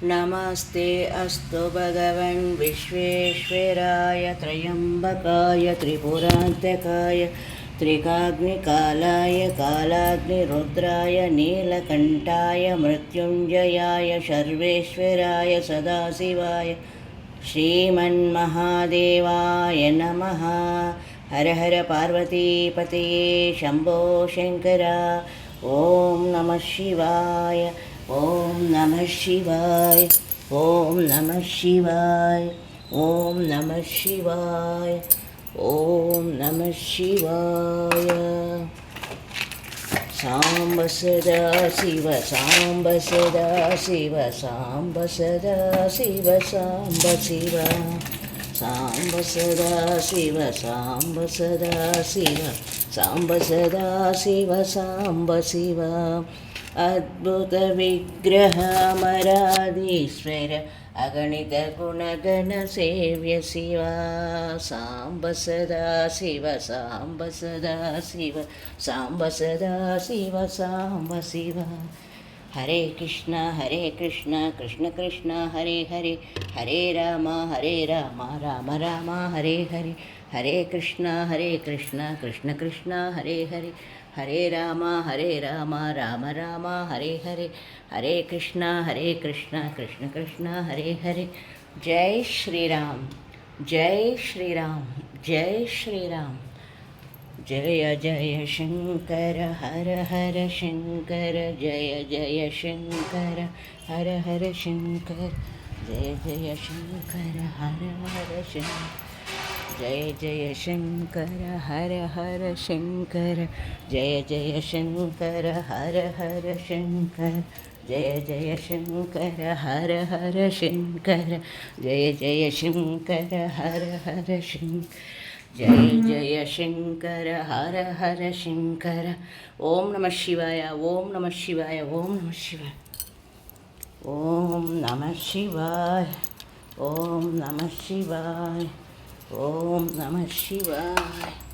नमस्ते अस्तु भगवन् विश्वेश्वराय त्र्यम्बकाय त्रिपुरान्तकाय त्रिकाग्निकालाय कालाग्निरुद्राय नीलकण्ठाय मृत्युञ्जयाय सर्वेश्वराय सदाशिवाय श्रीमन्महादेवाय नमः। हर हर पार्वतीपतये शम्भो शङ्कर। ॐ नमः शिवाय। ॐ नमः शिवाय। ॐ नमः शिवाय। ॐ नमः शिवाय। ॐ नमः शिवाय। साम्ब सदा शिव साम्ब सदा शिव साम्ब सदा शिव साम्ब शिव साम्ब सदा शिव साम्ब सदा शिव साम्ब सदा शिव साम्ब शिव अद्भुत विग्रह अमराधीश्वर अगणित गुणगण सेव्य शिव साम्ब सदा शिव साम्ब सदा शिव साम्ब सदा शिव साम्ब शिव। हरे कृष्ण कृष्ण कृष्ण हरे हरे हरे राम राम राम हरे हरे हरे कृष्ण कृष्ण कृष्ण हरे हरे हरे राम राम राम हरे हरे हरे कृष्ण कृष्ण कृष्ण हरे हरे। जय श्री राम जय श्री राम जय श्री राम। जय जय शंकर हर हर शंकर जय जय शंकर हर हर शंकर जय जय शंकर हर हर शंकर जय जय शंकर हर हर शंकर जय जय शंकर हर हर शंकर जय जय शंकर हर हर शंकर जय जय शंकर हर हर शंकर जय जय शंकर हर हर शंकर। ओम नमः शिवाय ओम नमः शिवाय ओम नमः शिवाय ओम नमः शिवाय ओम नमः शिवाय ओम नमः शिवाय।